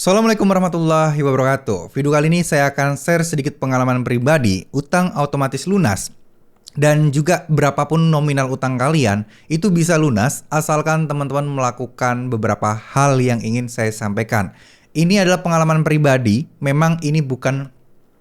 Assalamualaikum warahmatullahi wabarakatuh. Video kali ini saya akan share sedikit pengalaman pribadi utang otomatis lunas. Dan juga berapapun nominal utang kalian, itu bisa lunas asalkan teman-teman melakukan beberapa hal yang ingin saya sampaikan. Ini adalah pengalaman pribadi, memang ini bukan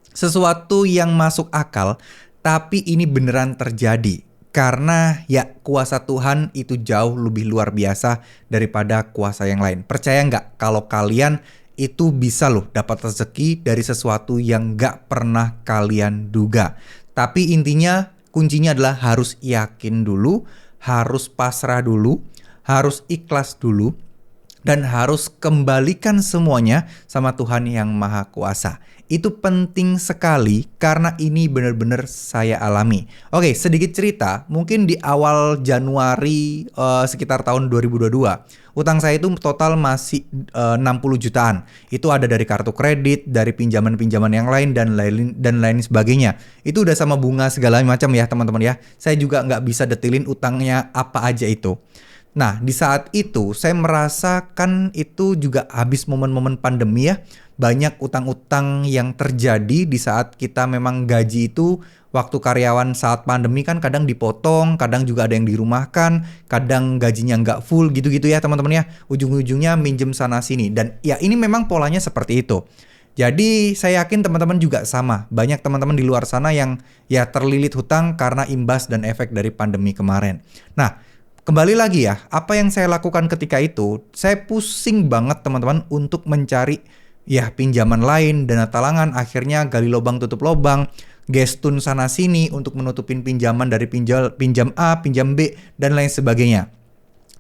sesuatu yang masuk akal, tapi ini beneran terjadi. Karena ya kuasa Tuhan itu jauh lebih luar biasa daripada kuasa yang lain. Percaya nggak kalau kalian itu bisa loh dapat rezeki dari sesuatu yang nggak pernah kalian duga. Tapi intinya kuncinya adalah harus yakin dulu, harus pasrah dulu, harus ikhlas dulu, dan harus kembalikan semuanya sama Tuhan yang Maha Kuasa. Itu penting sekali karena ini benar-benar saya alami. Oke, sedikit cerita. Mungkin di awal Januari sekitar tahun 2022, utang saya itu total masih 60 jutaan. Itu ada dari kartu kredit, dari pinjaman-pinjaman yang lain dan lain sebagainya. Itu udah sama bunga segala macam ya teman-teman ya. Saya juga nggak bisa detilin utangnya apa aja itu. Nah, di saat itu saya merasakan itu juga habis momen-momen pandemi ya. Banyak utang-utang yang terjadi di saat kita memang gaji itu waktu karyawan saat pandemi kan kadang dipotong, kadang juga ada yang dirumahkan, kadang gajinya nggak full gitu-gitu ya teman-teman ya. Ujung-ujungnya minjem sana sini. Dan ya ini memang polanya seperti itu. Jadi saya yakin teman-teman juga sama. Banyak teman-teman di luar sana yang ya terlilit hutang karena imbas dan efek dari pandemi kemarin. Nah, kembali lagi ya, apa yang saya lakukan ketika itu, saya pusing banget teman-teman untuk mencari ya pinjaman lain, dana talangan, akhirnya gali lubang tutup lubang, gestun sana sini untuk menutupin pinjaman dari pinjam A, pinjam B, dan lain sebagainya.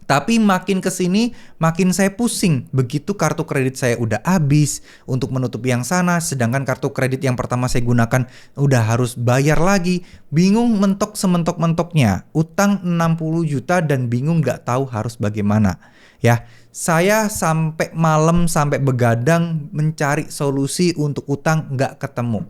Tapi makin kesini, makin saya pusing. Begitu kartu kredit saya udah habis untuk menutup yang sana, sedangkan kartu kredit yang pertama saya gunakan udah harus bayar lagi. Bingung mentok sementok-mentoknya. Utang 60 juta dan bingung gak tahu harus bagaimana. Ya, saya sampai malam, sampai begadang mencari solusi untuk utang gak ketemu.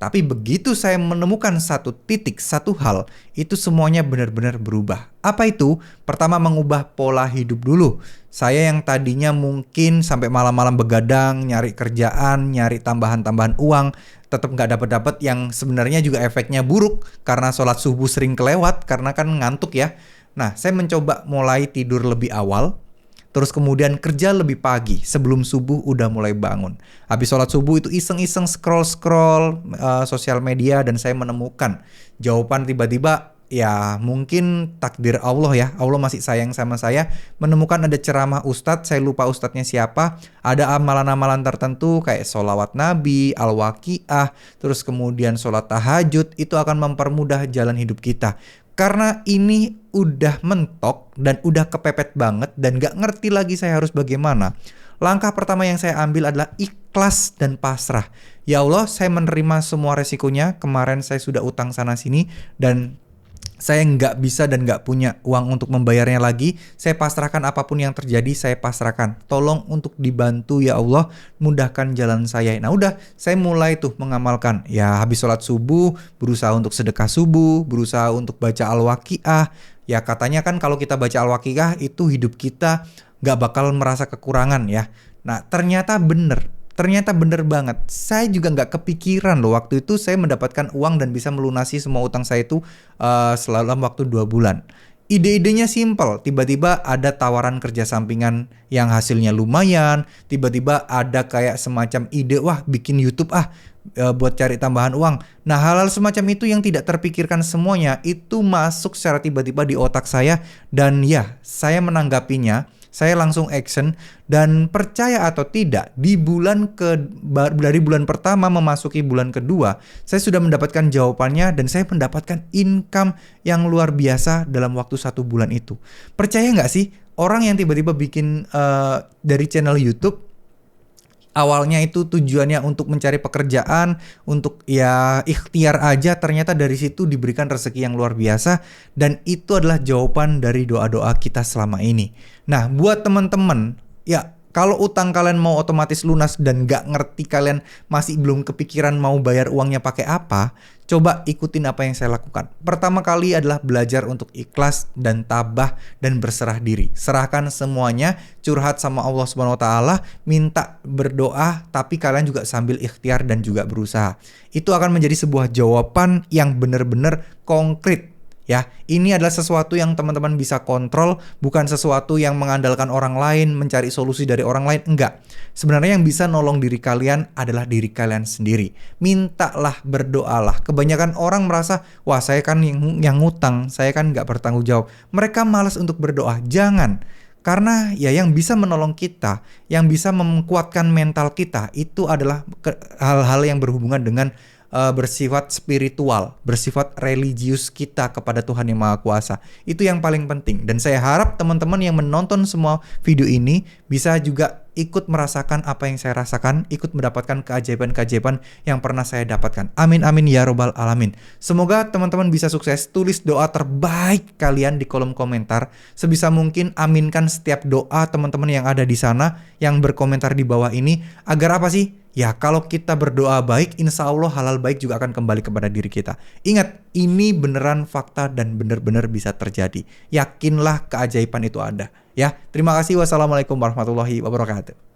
Tapi begitu saya menemukan satu titik, satu hal, itu semuanya benar-benar berubah. Apa itu? Pertama, mengubah pola hidup dulu. Saya yang tadinya mungkin sampai malam-malam begadang, nyari kerjaan, nyari tambahan-tambahan uang, tetap nggak dapat-dapat, yang sebenarnya juga efeknya buruk karena sholat subuh sering kelewat karena kan ngantuk ya. Nah, saya mencoba mulai tidur lebih awal. Terus kemudian kerja lebih pagi, sebelum subuh udah mulai bangun. Habis sholat subuh itu iseng-iseng scroll-scroll sosial media dan saya menemukan jawaban tiba-tiba ya mungkin takdir Allah ya. Allah masih sayang sama saya. Menemukan ada ceramah ustadz, saya lupa ustadznya siapa. Ada amalan-amalan tertentu kayak sholawat nabi, al-waqiah, terus kemudian sholat tahajud. Itu akan mempermudah jalan hidup kita. Karena ini udah mentok dan udah kepepet banget dan gak ngerti lagi saya harus bagaimana. Langkah pertama yang saya ambil adalah ikhlas dan pasrah. Ya Allah, saya menerima semua resikonya. Kemarin saya sudah utang sana sini dan saya nggak bisa dan nggak punya uang untuk membayarnya lagi. Saya pasrahkan apapun yang terjadi, saya pasrahkan. Tolong untuk dibantu ya Allah, mudahkan jalan saya. Nah udah, saya mulai tuh mengamalkan. Ya habis sholat subuh, berusaha untuk sedekah subuh, berusaha untuk baca al-waqiah. Ya katanya kan kalau kita baca al-waqiah itu hidup kita nggak bakal merasa kekurangan ya. Nah ternyata bener banget. Saya juga nggak kepikiran loh waktu itu saya mendapatkan uang dan bisa melunasi semua utang saya itu selama waktu 2 bulan. Ide-idenya simple. Tiba-tiba ada tawaran kerja sampingan yang hasilnya lumayan. Tiba-tiba ada kayak semacam ide, wah bikin YouTube buat cari tambahan uang. Nah hal-hal semacam itu yang tidak terpikirkan semuanya itu masuk secara tiba-tiba di otak saya. Dan ya saya menanggapinya. Saya langsung action dan percaya atau tidak dari bulan pertama memasuki bulan kedua saya sudah mendapatkan jawabannya dan saya mendapatkan income yang luar biasa dalam waktu 1 bulan itu. Percaya nggak sih orang yang tiba-tiba bikin dari channel YouTube awalnya itu tujuannya untuk mencari pekerjaan, untuk ya ikhtiar aja, ternyata dari situ diberikan rezeki yang luar biasa dan itu adalah jawaban dari doa-doa kita selama ini. Nah, buat teman-teman, ya Kalau utang kalian mau otomatis lunas dan nggak ngerti, kalian masih belum kepikiran mau bayar uangnya pakai apa, coba ikutin apa yang saya lakukan. Pertama kali adalah belajar untuk ikhlas dan tabah dan berserah diri. Serahkan semuanya, curhat sama Allah Subhanahu wa taala, minta berdoa, tapi kalian juga sambil ikhtiar dan juga berusaha. Itu akan menjadi sebuah jawaban yang benar-benar konkret. Ya, ini adalah sesuatu yang teman-teman bisa kontrol, bukan sesuatu yang mengandalkan orang lain, mencari solusi dari orang lain, enggak. Sebenarnya yang bisa nolong diri kalian adalah diri kalian sendiri. Mintalah, berdoalah. Kebanyakan orang merasa, wah saya kan yang ngutang, saya kan nggak bertanggung jawab. Mereka malas untuk berdoa. Jangan. Karena ya yang bisa menolong kita, yang bisa menguatkan mental kita, itu adalah hal-hal yang berhubungan dengan bersifat spiritual, bersifat religius kita kepada Tuhan Yang Maha Kuasa. Itu yang paling penting. Dan saya harap teman-teman yang menonton semua video ini bisa juga ikut merasakan apa yang saya rasakan, ikut mendapatkan keajaiban-keajaiban yang pernah saya dapatkan. Amin amin ya robbal alamin. Semoga teman-teman bisa sukses. Tulis doa terbaik kalian di kolom komentar. Sebisa mungkin aminkan setiap doa teman-teman yang ada di sana, yang berkomentar di bawah ini. Agar apa sih? Ya, kalau kita berdoa baik, insya Allah hal-hal baik juga akan kembali kepada diri kita. Ingat, ini beneran fakta dan benar-benar bisa terjadi. Yakinlah keajaiban itu ada. Ya, terima kasih. Wassalamualaikum warahmatullahi wabarakatuh.